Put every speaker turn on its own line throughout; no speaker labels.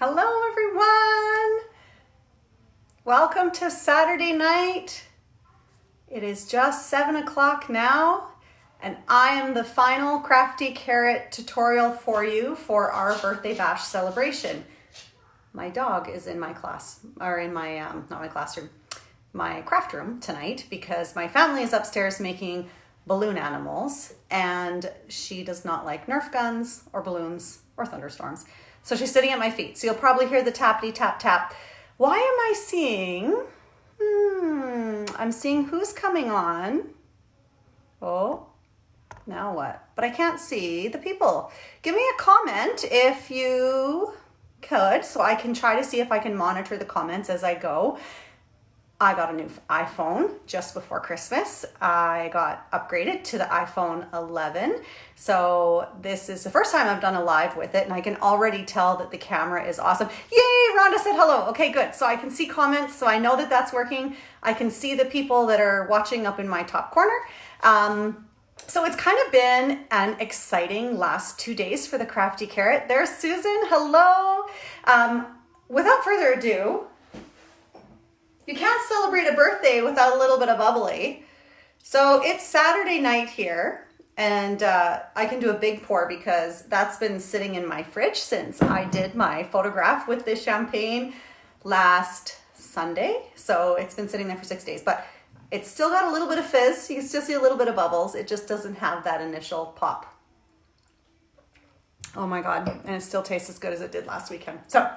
Hello everyone! Welcome to Saturday night. It is just 7 o'clock now and I am the final Crafty Carrot tutorial for you for our birthday bash celebration. My dog is in my class, or in my, not my classroom, my craft room tonight because my family is upstairs making balloon animals and she does not like Nerf guns or balloons or thunderstorms. So she's sitting at my feet. So you'll probably hear the tappity tap tap. Why am I seeing? I'm seeing who's coming on. Oh, now what? But I can't see the people. Give me a comment if you could so I can try to see if I can monitor the comments as I go. I got a new iPhone just before Christmas. I got upgraded to the iPhone 11. So this is the first time I've done a live with it and I can already tell that the camera is awesome. Yay, Rhonda said hello. Okay, good. So I can see comments, so I know that that's working. I can see the people that are watching up in my top corner. So it's kind of been an exciting last 2 days for the Crafty Carrot. There's Susan, hello. Without further ado, you can't celebrate a birthday without a little bit of bubbly. So it's Saturday night here and I can do a big pour because that's been sitting in my fridge since I did my photograph with the champagne last Sunday. So it's been sitting there for 6 days, but it's still got a little bit of fizz. You can still see a little bit of bubbles. It just doesn't have that initial pop. Oh my God. And it still tastes as good as it did last weekend. So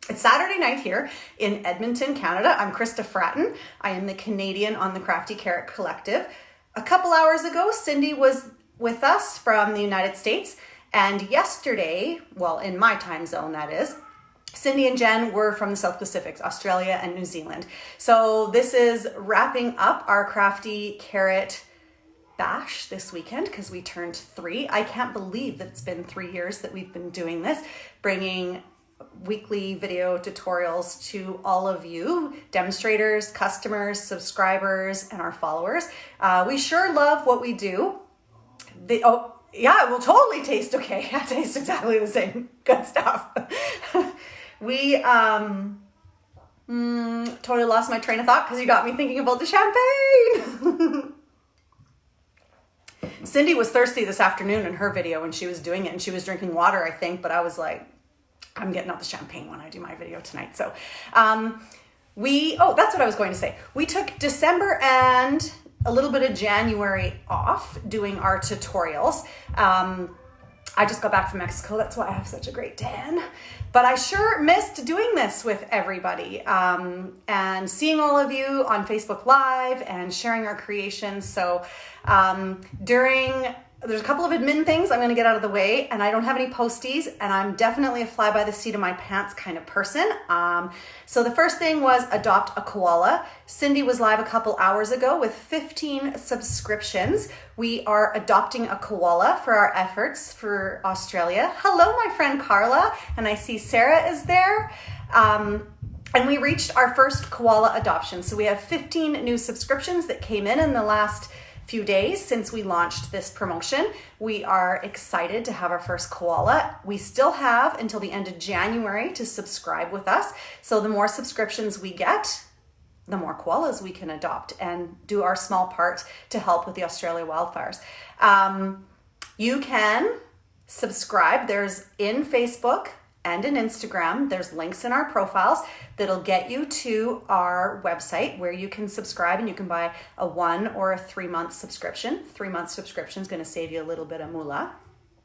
it's Saturday night here in Edmonton, Canada. I'm Krista Frattin. I am the Canadian on the Crafty Carrot Collective. A couple hours ago, Cindy was with us from the United States. And yesterday, well, in my time zone, that is, Cindy and Jen were from the South Pacific, Australia and New Zealand. So this is wrapping up our Crafty Carrot bash this weekend because we turned 3. I can't believe that it's been 3 years that we've been doing this, bringing weekly video tutorials to all of you, demonstrators, customers, subscribers, and our followers. We sure love what we do. Oh, yeah, it will totally taste okay. It tastes exactly the same. Good stuff. We totally lost my train of thought because you got me thinking about the champagne. Cindy was thirsty this afternoon in her video when she was doing it and she was drinking water, I think, but I was like, I'm getting out the champagne when I do my video tonight. So that's what I was going to say. We took December and a little bit of January off doing our tutorials. I just got back from Mexico. That's why I have such a great tan. But I sure missed doing this with everybody and seeing all of you on Facebook Live and sharing our creations. So there's a couple of admin things I'm going to get out of the way, and I don't have any posties, and I'm definitely a fly by the seat of my pants kind of person. So the first thing was adopt a koala. Cindy was live a couple hours ago with 15 subscriptions. We are adopting a koala for our efforts for Australia. Hello, my friend Carla, and I see Sarah is there. And we reached our first koala adoption. So we have 15 new subscriptions that came in the last few days since we launched this promotion. We are excited to have our first koala. We still have until the end of January to subscribe with us. So the more subscriptions we get, the more koalas we can adopt and do our small part to help with the Australia wildfires. You can subscribe. There's in Facebook and in Instagram, there's links in our profiles that'll get you to our website where you can subscribe and you can buy a 1 or a 3-month subscription. 3-month subscription is going to save you a little bit of moolah.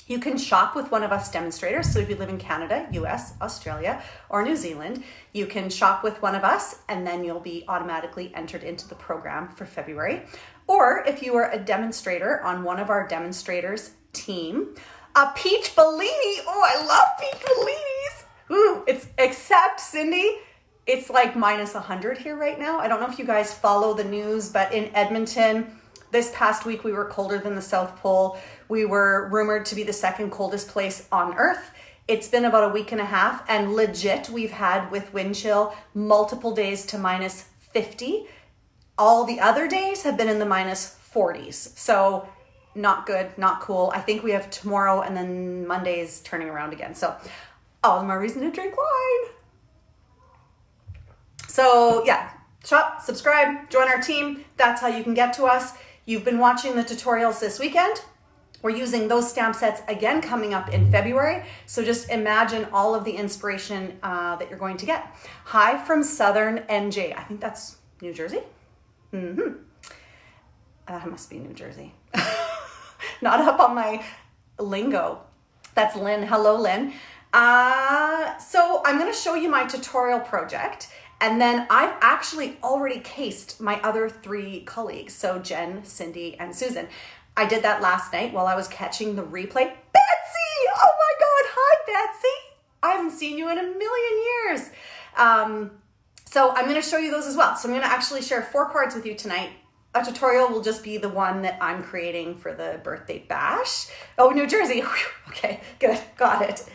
You can shop with one of us demonstrators. So if you live in Canada, US, Australia, or New Zealand, you can shop with one of us and then you'll be automatically entered into the program for February. Or if you are a demonstrator on one of our demonstrators team, a peach Bellini. Oh, I love peach Bellinis. Ooh, except Cindy, it's like minus 100 here right now. I don't know if you guys follow the news, but in Edmonton, this past week, we were colder than the South Pole. We were rumored to be the second coldest place on Earth. It's been about a week and a half, and legit, we've had with wind chill multiple days to minus 50. All the other days have been in the minus 40s. So not good, not cool. I think we have tomorrow and then Monday's turning around again. So all the more reason to drink wine. So yeah, shop, subscribe, join our team. That's how you can get to us. You've been watching the tutorials this weekend. We're using those stamp sets again coming up in February. So just imagine all of the inspiration that you're going to get. Hi from Southern NJ. I think that's New Jersey. That must be New Jersey. Not up on my lingo. That's Lynn. Hello, Lynn. So I'm going to show you my tutorial project. And then I've actually already cased my other 3 colleagues. So Jen, Cindy, and Susan. I did that last night while I was catching the replay. Betsy! Oh my God, hi Betsy! I haven't seen you in a million years. So I'm gonna show you those as well. So I'm gonna actually share 4 cards with you tonight. A tutorial will just be the one that I'm creating for the birthday bash. Oh, New Jersey, whew. Okay, good, got it.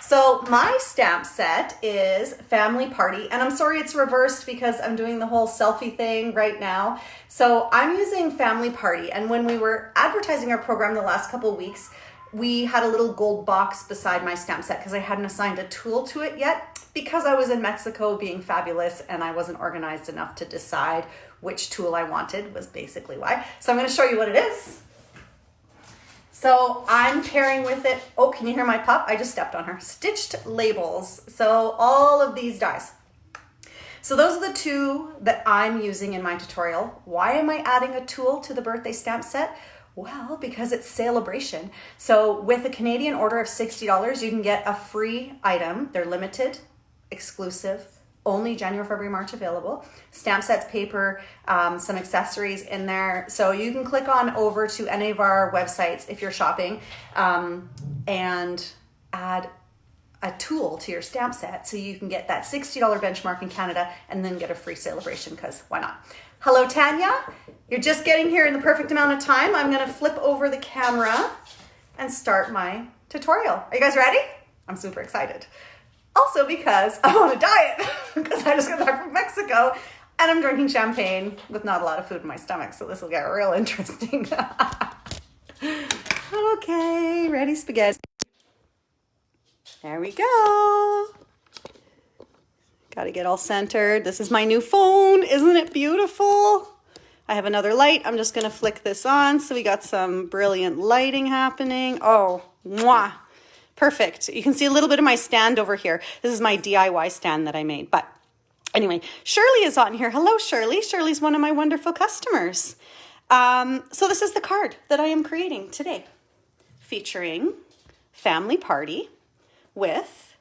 So my stamp set is Family Party, and I'm sorry it's reversed because I'm doing the whole selfie thing right now. So I'm using Family Party, and when we were advertising our program the last couple of weeks, we had a little gold box beside my stamp set because I hadn't assigned a tool to it yet because I was in Mexico being fabulous and I wasn't organized enough to decide which tool I wanted was basically why. So I'm going to show you what it is. So I'm pairing with it, oh, can you hear my pup? I just stepped on her. Stitched labels. So all of these dies. So those are the 2 that I'm using in my tutorial. Why am I adding a tool to the birthday stamp set? Well, because it's celebration. So with a Canadian order of $60, you can get a free item. They're limited, exclusive, only January, February, March available. Stamp sets, paper, some accessories in there. So you can click on over to any of our websites if you're shopping and add a tool to your stamp set so you can get that $60 benchmark in Canada and then get a free celebration, because why not? Hello, Tanya. You're just getting here in the perfect amount of time. I'm gonna flip over the camera and start my tutorial. Are you guys ready? I'm super excited. Also because I'm on a diet because I just got back from Mexico and I'm drinking champagne with not a lot of food in my stomach. So this will get real interesting. Okay, ready spaghetti. There we go. Got to get all centered. This is my new phone. Isn't it beautiful? I have another light. I'm just going to flick this on. So we got some brilliant lighting happening. Oh, mwah. Perfect. You can see a little bit of my stand over here. This is my DIY stand that I made. But anyway, Shirley is on here. Hello, Shirley. Shirley's one of my wonderful customers. So this is the card that I am creating today, featuring Family Party with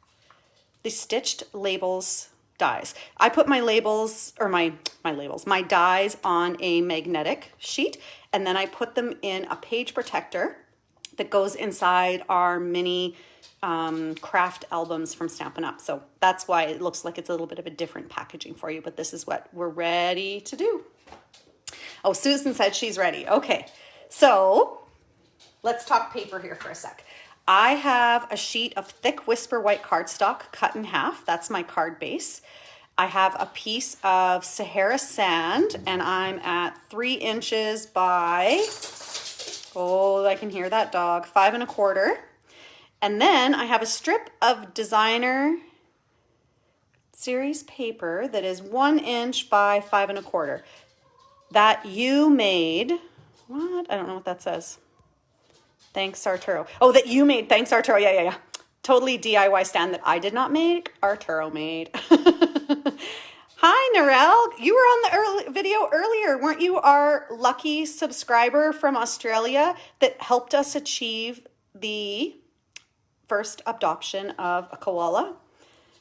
the Stitched Labels dies. I put my labels, or my dies on a magnetic sheet, and then I put them in a page protector that goes inside our mini craft albums from Stampin' Up. So that's why it looks like it's a little bit of a different packaging for you, but this is what we're ready to do. Oh, Susan said she's ready. Okay, so let's talk paper here for a sec. I have a sheet of thick Whisper white cardstock cut in half. That's my card base. I have a piece of Sahara sand, and I'm at 3 inches by, oh, I can hear that dog, 5 1/4. And then I have a strip of designer series paper that is 1 inch by 5 1/4. That you made, what? I don't know what that says. Thanks, Arturo. Oh, that you made. Thanks, Arturo. Yeah. Totally DIY stand that I did not make. Arturo made. Hi, Narelle. You were on the video earlier. Weren't you our lucky subscriber from Australia that helped us achieve the first adoption of a koala?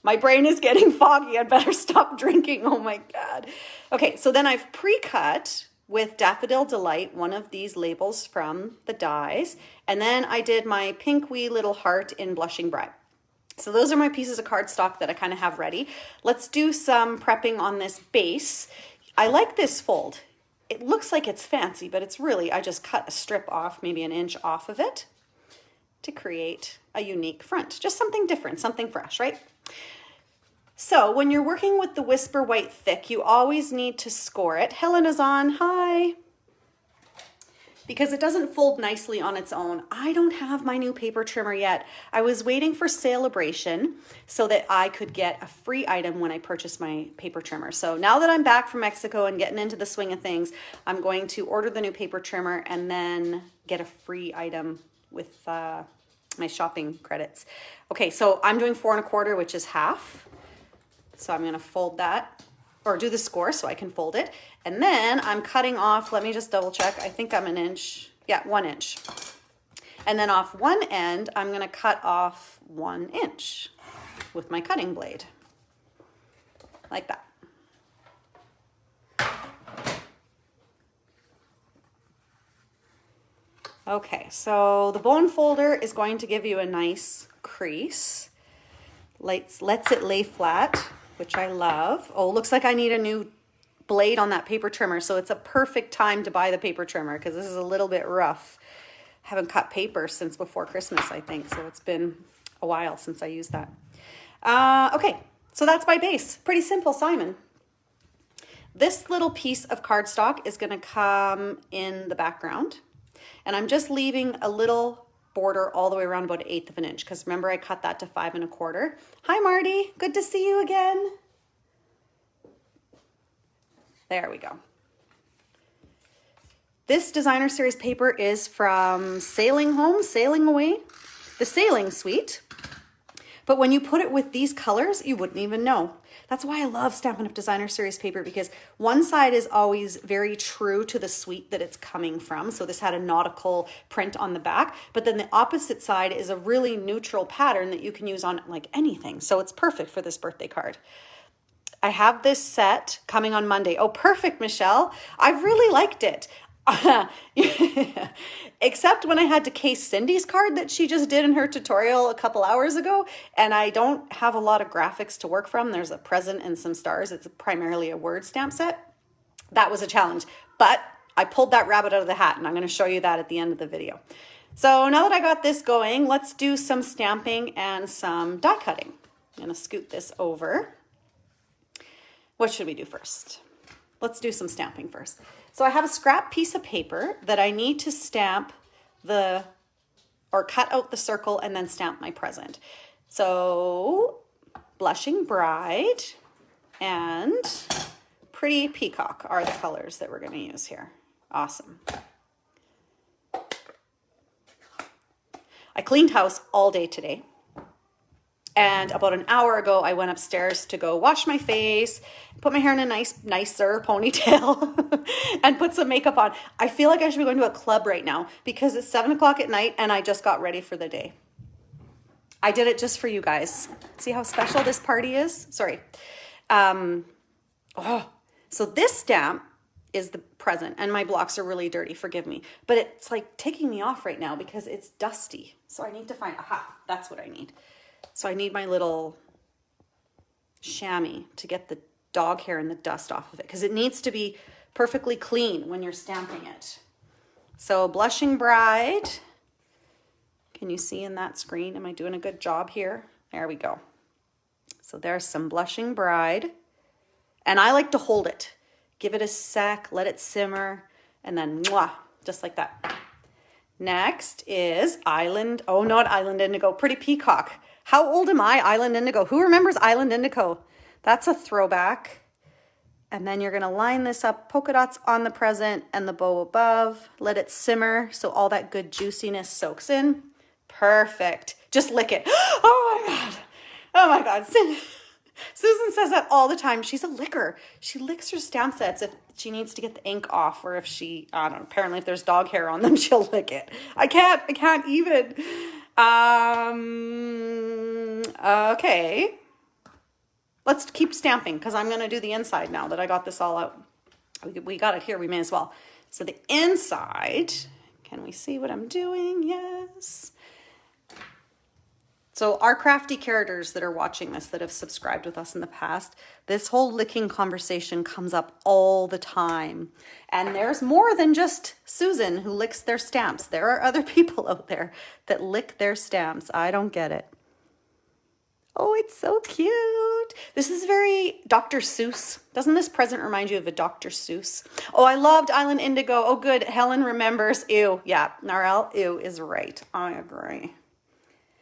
My brain is getting foggy. I'd better stop drinking. Oh my God. Okay, so then I've pre-cut with Daffodil Delight, one of these labels from the dies. And then I did my pink wee little heart in Blushing Bride. So those are my pieces of cardstock that I kind of have ready. Let's do some prepping on this base. I like this fold. It looks like it's fancy, but it's really, I just cut a strip off, maybe 1 inch off of it to create a unique front. Just something different, something fresh, right? So when you're working with the Whisper White Thick, you always need to score it. Helena's on, hi. because it doesn't fold nicely on its own. I don't have my new paper trimmer yet. I was waiting for Celebration so that I could get a free item when I purchased my paper trimmer. So now that I'm back from Mexico and getting into the swing of things, I'm going to order the new paper trimmer and then get a free item with my shopping credits. Okay, so I'm doing 4 1/4, which is half. So I'm gonna fold that, or do the score so I can fold it. And then I'm cutting off, let me just double check. I think I'm 1 inch. Yeah, 1 inch. And then off one end, I'm gonna cut off 1 inch with my cutting blade, like that. Okay, so the bone folder is going to give you a nice crease. Lets it lay flat, which I love. Oh, looks like I need a new blade on that paper trimmer, so it's a perfect time to buy the paper trimmer because this is a little bit rough. I haven't cut paper since before Christmas, I think, so it's been a while since I used that. Okay, so that's my base. Pretty simple, Simon. This little piece of cardstock is going to come in the background, and I'm just leaving a little border all the way around about 1/8 of an inch because remember I cut that to 5 1/4. Hi Marty, good to see you again. There we go. This designer series paper is from Sailing Home, Sailing Away, the Sailing Suite. But when you put it with these colors, you wouldn't even know. That's why I love Stampin' Up! Designer Series paper, because one side is always very true to the suite that it's coming from. So this had a nautical print on the back, but then the opposite side is a really neutral pattern that you can use on like anything. So it's perfect for this birthday card. I have this set coming on Monday. Oh, perfect, Michelle. I really liked it. Except when I had to case Cindy's card that she just did in her tutorial a couple hours ago, and I don't have a lot of graphics to work from. There's a present and some stars. It's primarily a word stamp set. That was a challenge, but I pulled that rabbit out of the hat, and I'm going to show you that at the end of the video. So now that I got this going, let's do some stamping and some die cutting. I'm going to scoot this over. What should we do first? Let's do some stamping first. So I have a scrap piece of paper that I need to stamp or cut out the circle and then stamp my present. So Blushing Bride and Pretty Peacock are the colors that we're going to use here. Awesome. I cleaned house all day today. And about an hour ago, I went upstairs to go wash my face, put my hair in a nicer ponytail, and put some makeup on. I feel like I should be going to a club right now because it's 7 o'clock at night and I just got ready for the day. I did it just for you guys. See how special this party is? Sorry. So this stamp is the present, and my blocks are really dirty, forgive me. But it's like taking me off right now because it's dusty. So I need to find, that's what I need. So I need my little chamois to get the dog hair and the dust off of it because it needs to be perfectly clean when you're stamping it. So Blushing Bride, can you see in that screen? Am I doing a good job here? There we go. So there's some Blushing Bride, and I like to hold it. Give it a sec, let it simmer, and then mwah, just like that. Next is Island, oh, not Island Indigo, Pretty Peacock. How old am I? Island Indigo. Who remembers Island Indigo? That's a throwback. And then you're going to line this up, polka dots on the present and the bow above. Let it simmer so all that good juiciness soaks in. Perfect. Just lick it. Oh my God. Oh my God. Susan says that all the time. She's a licker. She licks her stamp sets if she needs to get the ink off, or if she, I don't know, apparently if there's dog hair on them, she'll lick it. I can't even. Okay. Let's keep stamping because I'm going to do the inside now that I got this all out. We got it here. We may as well. So the inside, can we see what I'm doing? Yes. So our crafty characters that are watching this, that have subscribed with us in the past, this whole licking conversation comes up all the time. And there's more than just Susan who licks their stamps. There are other people out there that lick their stamps. I don't get it. Oh, it's so cute. This is very Dr. Seuss. Doesn't this present remind you of a Dr. Seuss? Oh, I loved Island Indigo. Oh, good. Helen remembers. Ew. Yeah, Narelle, ew is right. I agree.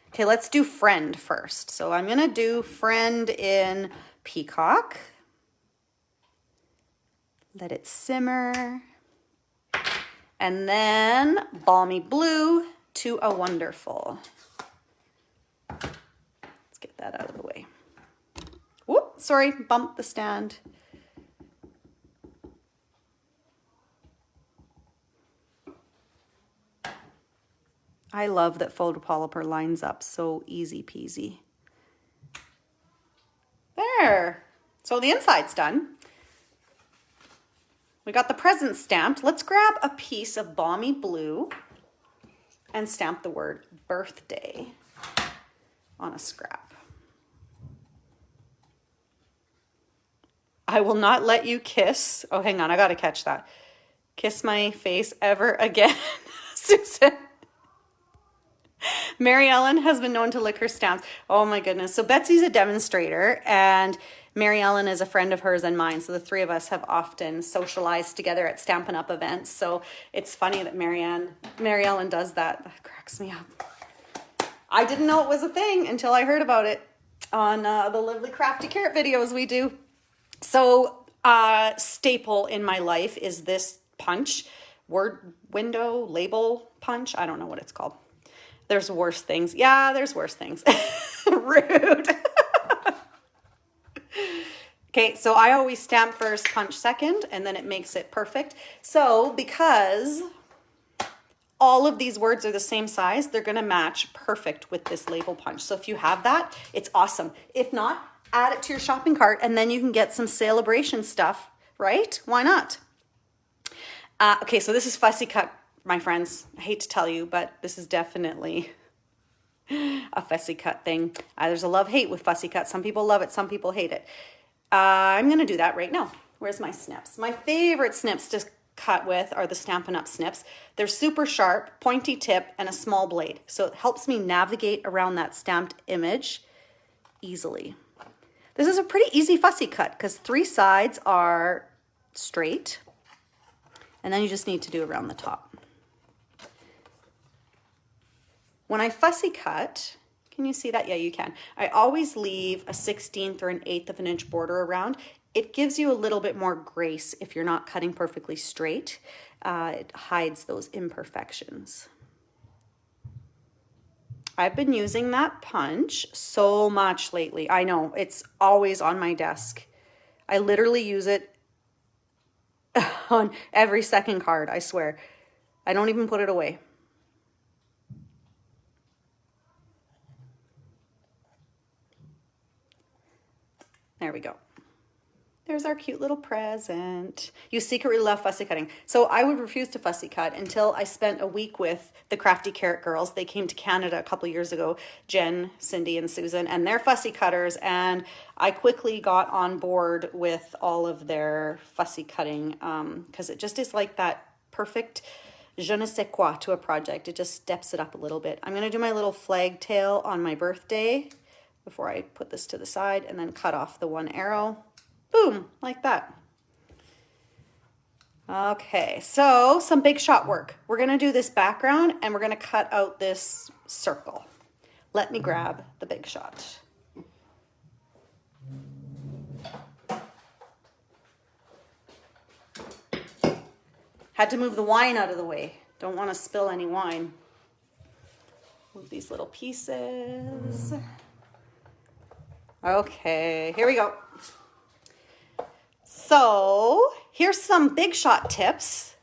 Okay, let's do friend first. So I'm going to do friend in Peacock. Let it simmer. And then Balmy Blue to a Wonderful. Let's get that out of the way. Whoop, sorry, bumped the stand. I love that photo polyper lines up so easy peasy. There. So the inside's done. We got the present stamped. Let's grab a piece of Balmy Blue and stamp the word birthday on a scrap. I will not let you kiss. Oh, hang on. I got to catch that. Kiss my face ever again, Susan. Mary Ellen has been known to lick her stamps. Oh my goodness. So Betsy's a demonstrator and Mary Ellen is a friend of hers and mine. So the three of us have often socialized together at Stampin' Up events. So it's funny that Mary Ellen does that. That cracks me up. I didn't know it was a thing until I heard about it on the lovely Crafty Carrot videos we do. So staple in my life is this punch, word window label punch. I don't know what it's called. There's worse things. Yeah, there's worse things. Rude. Okay, so I always stamp first, punch second, and then it makes it perfect. So because all of these words are the same size, they're gonna match perfect with this label punch. So if you have that, it's awesome. If not, add it to your shopping cart and then you can get some celebration stuff, right? Why not? Okay, so this is Fussy Cut, my friends. I hate to tell you, but this is definitely a Fussy Cut thing. There's a love-hate with Fussy Cut. Some people love it, some people hate it. I'm going to do that right now. Where's my snips? My favorite snips to cut with are the Stampin' Up snips. They're super sharp, pointy tip, and a small blade. So it helps me navigate around that stamped image easily. This is a pretty easy Fussy Cut because 3 sides are straight. And then you just need to do around the top. When I Fussy Cut, can you see that? Yeah, you can. I always leave a 1/16 or an 1/8 of an inch border around. It gives you a little bit more grace if you're not cutting perfectly straight. It hides those imperfections. I've been using that punch so much lately. I know, it's always on my desk. I literally use it on every second card, I swear. I don't even put it away. There we go. There's our cute little present. You secretly love fussy cutting. So I would refuse to fussy cut until I spent a week with the Crafty Carrot girls. They came to Canada a couple years ago, Jen, Cindy, and Susan, and they're fussy cutters. And I quickly got on board with all of their fussy cutting because it just is like that perfect je ne sais quoi to a project. It just steps it up a little bit. I'm going to do my little flag tail on my birthday before I put this to the side and then cut off the one arrow. Boom, like that. Okay, so some big shot work. We're gonna do this background and we're gonna cut out this circle. Let me grab the big shot. Had to move the wine out of the way. Don't want to spill any wine. Move these little pieces. Okay, here we go. So here's some big shot tips.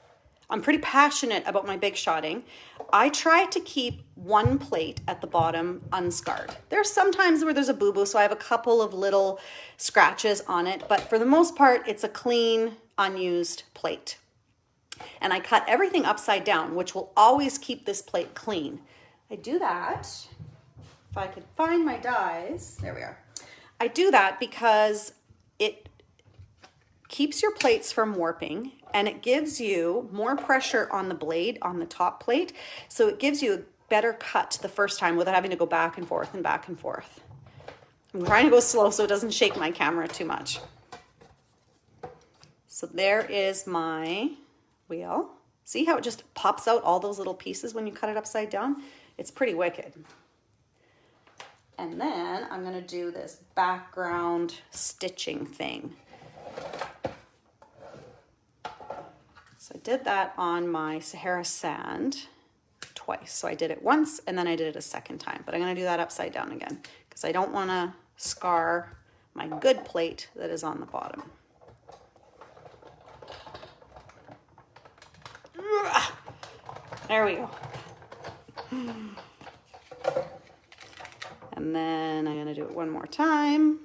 I'm pretty passionate about my big shotting. I try to keep one plate at the bottom unscarred. There's some times where there's a boo-boo, so I have a couple of little scratches on it, but for the most part, it's a clean, unused plate. And I cut everything upside down, which will always keep this plate clean. I do that, if I could find my dies, there we are. I do that because it keeps your plates from warping and it gives you more pressure on the blade on the top plate. So it gives you a better cut the first time without having to go back and forth and back and forth. I'm trying to go slow so it doesn't shake my camera too much. So there is my wheel. See how it just pops out all those little pieces when you cut it upside down? It's pretty wicked. And then I'm going to do this background stitching thing. So I did that on my Sahara sand twice. So I did it once and then I did it a second time, but I'm going to do that upside down again because I don't want to scar my good plate that is on the bottom. There we go. And then I'm going to do it one more time.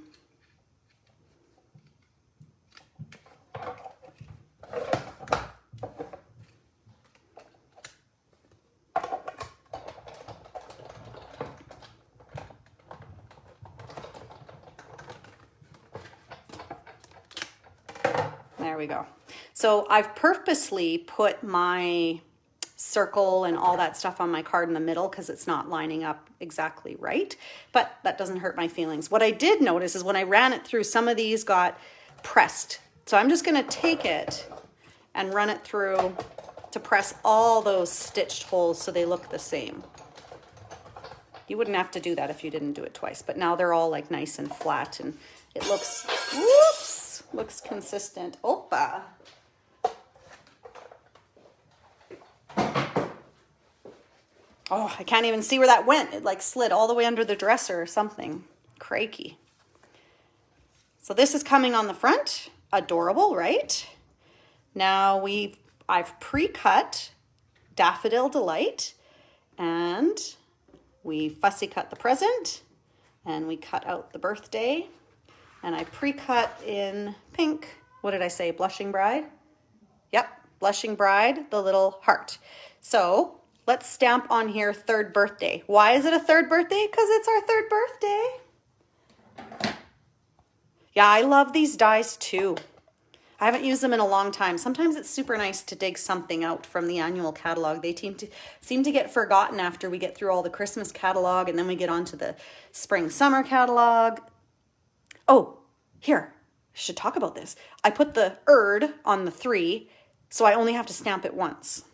There we go. So I've purposely put my circle and all that stuff on my card in the middle because it's not lining up exactly right, but that doesn't hurt my feelings. What I did notice is when I ran it through, some of these got pressed. So I'm just going to take it and run it through to press all those stitched holes so they look the same. You wouldn't have to do that if you didn't do it twice, but now they're all like nice and flat and it looks, whoops, looks consistent. Opa. Oh, I can't even see where that went. It like slid all the way under the dresser or something. Crakey. So this is coming on the front. Adorable, right? Now I've pre-cut Daffodil Delight and we fussy cut the present and we cut out the birthday and I pre-cut in pink. What did I say? Blushing Bride? Yep, Blushing Bride, the little heart. So let's stamp on here third birthday. Why is it a third birthday? Because it's our third birthday. Yeah, I love these dies too. I haven't used them in a long time. Sometimes it's super nice to dig something out from the annual catalog. They seem to get forgotten after we get through all the Christmas catalog and then we get onto the spring summer catalog. Oh, here, I should talk about this. I put the erd on the 3, so I only have to stamp it once.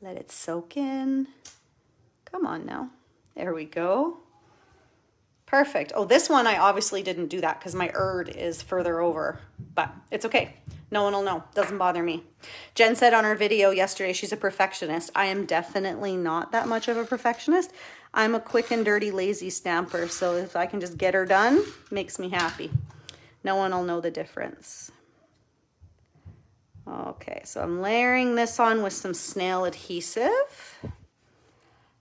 Let it soak in. Come on now. There we go. Perfect. Oh, this one I obviously didn't do that because my erd is further over, but it's okay. No one will know. Doesn't bother me. Jen said on her video yesterday she's a perfectionist. I am definitely not that much of a perfectionist. I'm a quick and dirty lazy stamper, so if I can just get her done, makes me happy. No one will know the difference. Okay, so I'm layering this on with some snail adhesive.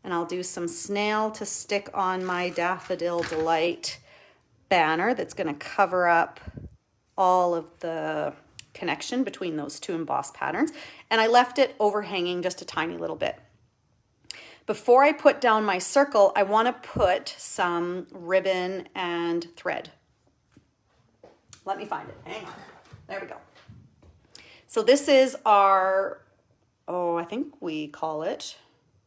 And I'll do some snail to stick on my Daffodil Delight banner that's going to cover up all of the connection between those two embossed patterns. And I left it overhanging just a tiny little bit. Before I put down my circle, I want to put some ribbon and thread. Let me find it. Hang on. There we go. So this is our, I think we call it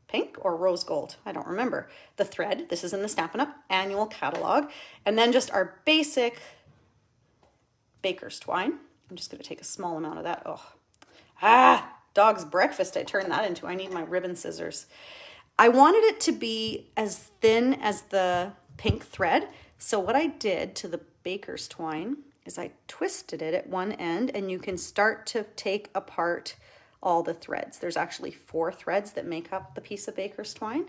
pink or rose gold. I don't remember. The thread. This is in the Stampin' Up! Annual catalog. And then just our basic baker's twine. I'm just going to take a small amount of that. Dog's breakfast I turned that into. I need my ribbon scissors. I wanted it to be as thin as the pink thread. So what I did to the baker's twine is I twisted it at one end and you can start to take apart all the threads. There's actually 4 threads that make up the piece of baker's twine.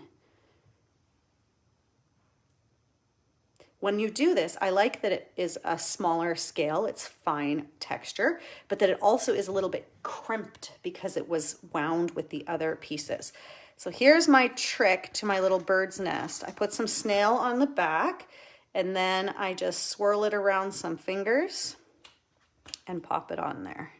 When you do this, I like that it is a smaller scale, it's fine texture, but that it also is a little bit crimped because it was wound with the other pieces. So here's my trick to my little bird's nest. I put some snail on the back and then I just swirl it around some fingers and pop it on there.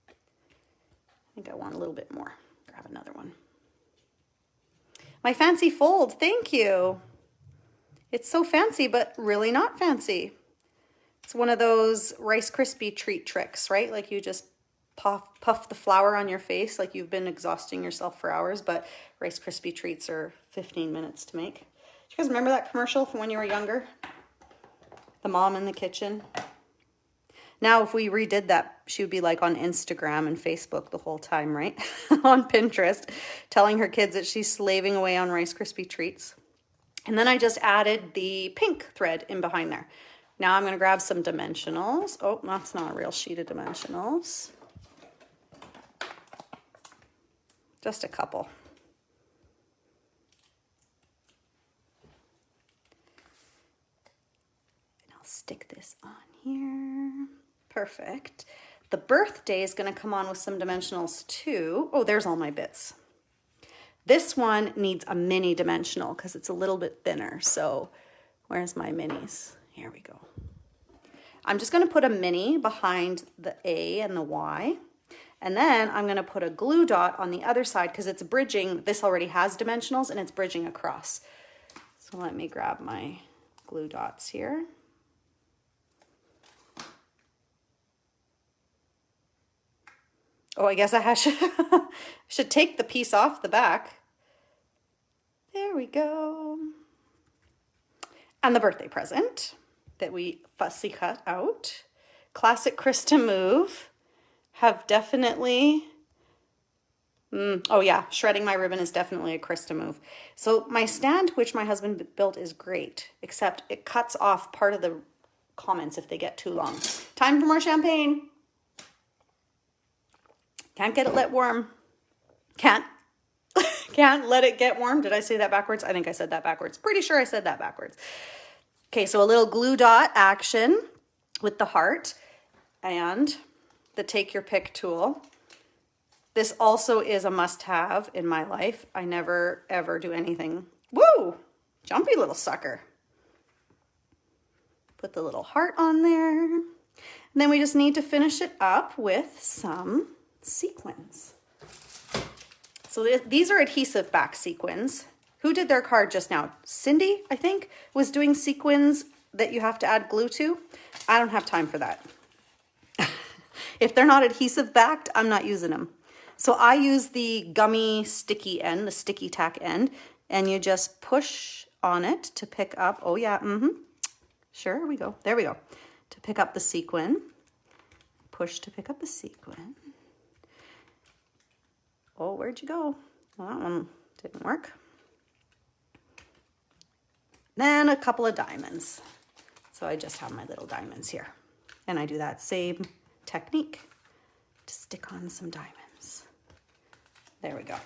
I think I want a little bit more. Grab another one. My fancy fold, thank you. It's so fancy, but really not fancy. It's one of those Rice Krispie treat tricks, right? Like you just puff the flour on your face like you've been exhausting yourself for hours, but Rice Krispie treats are 15 minutes to make. Do you guys remember that commercial from when you were younger? The mom in the kitchen. Now, if we redid that, she would be like on Instagram and Facebook the whole time, right? On Pinterest, telling her kids that she's slaving away on Rice Krispie treats. And then I just added the pink thread in behind there. Now I'm going to grab some dimensionals. Oh, that's not a real sheet of dimensionals. Just a couple. And I'll stick this on here. Perfect. The birthday is going to come on with some dimensionals too. Oh, there's all my bits. This one needs a mini dimensional because it's a little bit thinner. So where's my minis? Here we go. I'm just going to put a mini behind the A and the Y. And then I'm going to put a glue dot on the other side because it's bridging. This already has dimensionals and it's bridging across. So let me grab my glue dots here. Oh, I guess I should take the piece off the back. There we go. And the birthday present that we fussy cut out. Classic Krista move. Have definitely, oh yeah, shredding my ribbon is definitely a Krista move. So my stand, which my husband built, is great, except it cuts off part of the comments if they get too long. Time for more champagne. Can't get it let warm. Can't let it get warm. Did I say that backwards? I think I said that backwards. Pretty sure I said that backwards. Okay, so a little glue dot action with the heart and the take your pick tool. This also is a must-have in my life. I never ever do anything. Woo! Jumpy little sucker. Put the little heart on there. And then we just need to finish it up with some sequins. So these are adhesive back sequins. Who did their card just now? Cindy, I think, was doing sequins that you have to add glue to. I don't have time for that. If they're not adhesive backed, I'm not using them. So I use the gummy sticky end, the sticky tack end, and you just push on it to pick up. Oh yeah, Sure, we go. There we go. To pick up the sequin. Push to pick up the sequin. Oh, where'd you go? Well, that one didn't work. Then a couple of diamonds. So I just have my little diamonds here. And I do that same technique to stick on some diamonds. There we go.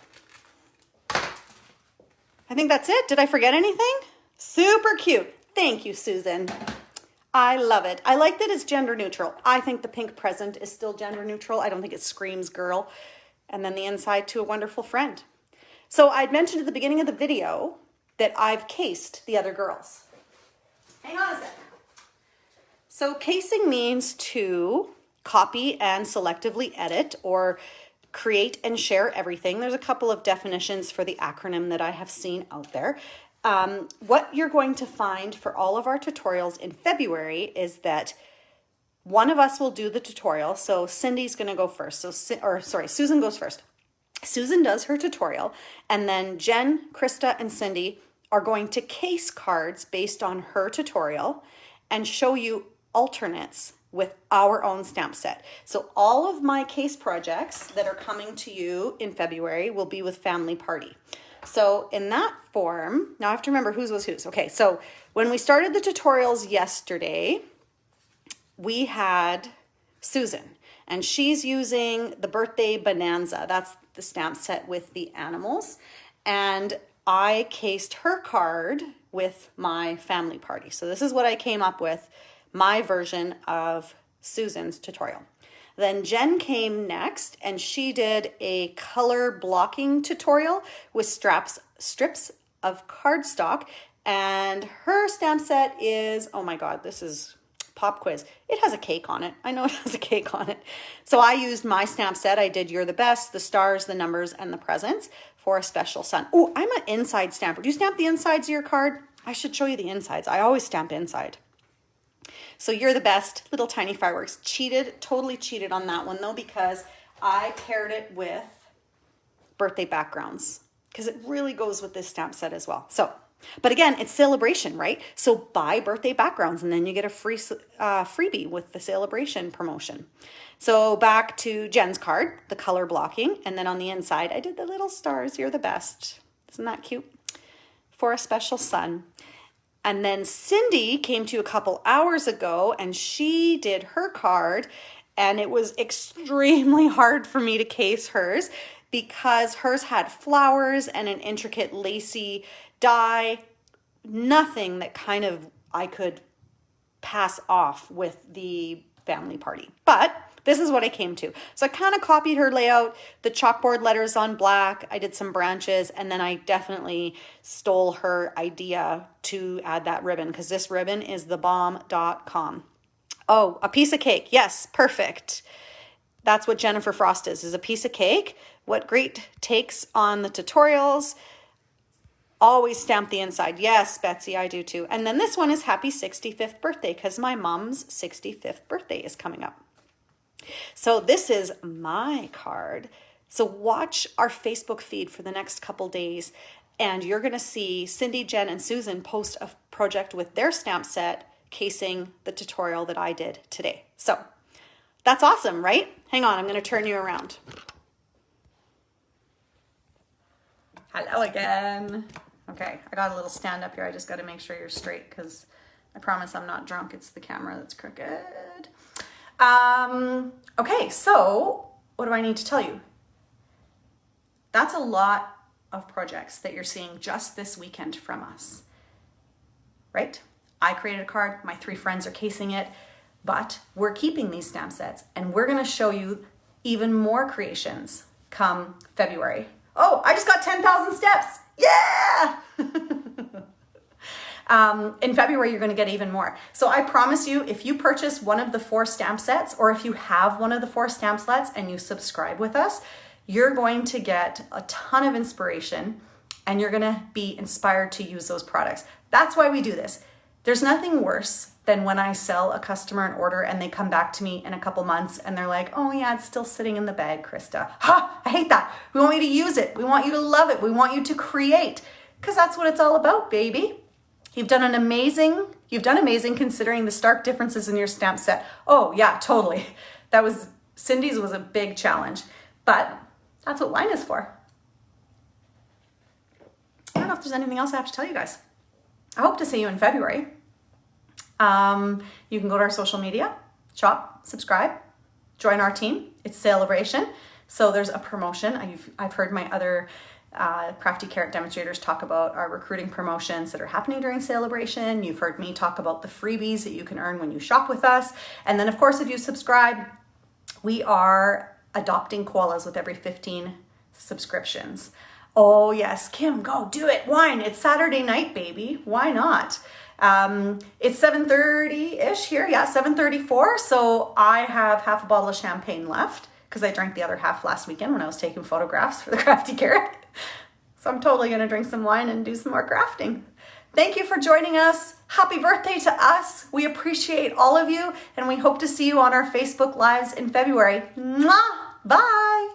I think that's it. Did I forget anything? Super cute. Thank you, Susan. I love it. I like that it's gender neutral. I think the pink present is still gender neutral. I don't think it screams girl. And then the inside to a wonderful friend. So I'd mentioned at the beginning of the video that I've cased the other girls. Hang on a second. So casing means to copy and selectively edit or create and share everything. There's a couple of definitions for the acronym that I have seen out there. What you're going to find for all of our tutorials in February is that one of us will do the tutorial. So Cindy's going to go first. Susan goes first. Susan does her tutorial, and then Jen, Krista, and Cindy are going to case cards based on her tutorial and show you alternates with our own stamp set. So all of my case projects that are coming to you in February will be with Family Party. So in that form, now I have to remember whose was whose. Okay, so when we started the tutorials yesterday, we had Susan, and she's using the Birthday Bonanza. That's the stamp set with the animals. And I cased her card with my Family Party. So this is what I came up with, my version of Susan's tutorial. Then Jen came next, and she did a color blocking tutorial with strips of cardstock, and her stamp set is, oh my God, this is pop quiz. It has a cake on it. I know it has a cake on it. So I used my stamp set. I did You're the Best, the stars, the numbers, and the presents for a special sun. Oh, I'm an inside stamper. Do you stamp the insides of your card? I should show you the insides. I always stamp inside. So you're the best. Little tiny fireworks. Totally cheated on that one though, because I paired it with birthday backgrounds because it really goes with this stamp set as well. So, but again, it's celebration, right? So buy birthday backgrounds and then you get a free freebie with the celebration promotion. So back to Jen's card, the color blocking. And then on the inside, I did the little stars. You're the best. Isn't that cute? For a special son. And then Cindy came to you a couple hours ago and she did her card, and it was extremely hard for me to case hers because hers had flowers and an intricate lacy die, nothing that kind of I could pass off with the family party. But this is what I came to. So I kind of copied her layout, the chalkboard letters on black. I did some branches, and then I definitely stole her idea to add that ribbon because this ribbon is thebomb.com. Oh, a piece of cake. Yes, perfect. That's what Jennifer Frost is a piece of cake. What great takes on the tutorials. Always stamp the inside. Yes, Betsy, I do too. And then this one is happy 65th birthday because my mom's 65th birthday is coming up. So this is my card. So watch our Facebook feed for the next couple days and you're going to see Cindy, Jen, and Susan post a project with their stamp set casing the tutorial that I did today. So that's awesome, right? Hang on, I'm going to turn you around. Hello again. Okay, I got a little stand up here. I just got to make sure you're straight because I promise I'm not drunk. It's the camera that's crooked. Okay, so what do I need to tell you? That's a lot of projects that you're seeing just this weekend from us, right? I created a card, my 3 friends are casing it, but we're keeping these stamp sets and we're gonna show you even more creations come February. Oh, I just got 10,000 steps. Yeah! In February, you're going to get even more. So I promise you, if you purchase one of the 4 stamp sets, or if you have one of the 4 stamp sets and you subscribe with us, you're going to get a ton of inspiration and you're going to be inspired to use those products. That's why we do this. There's nothing worse than when I sell a customer an order and they come back to me in a couple months and they're like, oh yeah, it's still sitting in the bag, Krista. Ha! I hate that. We want you to use it. We want you to love it. We want you to create, because that's what it's all about, baby. You've done amazing considering the stark differences in your stamp set. Oh yeah, totally. Cindy's was a big challenge, but that's what wine is for. I don't know if there's anything else I have to tell you guys. I hope to see you in February. You can go to our social media, shop, subscribe, join our team. It's Celebration. So there's a promotion. I've heard my other Crafty Carrot demonstrators talk about our recruiting promotions that are happening during Celebration. You've heard me talk about the freebies that you can earn when you shop with us. And then of course, if you subscribe, we are adopting koalas with every 15 subscriptions. Oh yes, Kim, go do it. Wine, it's Saturday night, baby. Why not? It's 7:30-ish here. Yeah, 7:34. So I have half a bottle of champagne left because I drank the other half last weekend when I was taking photographs for the Crafty Carrot. So I'm totally going to drink some wine and do some more crafting. Thank you for joining us. Happy birthday to us. We appreciate all of you and we hope to see you on our Facebook Lives in February. Mwah! Bye.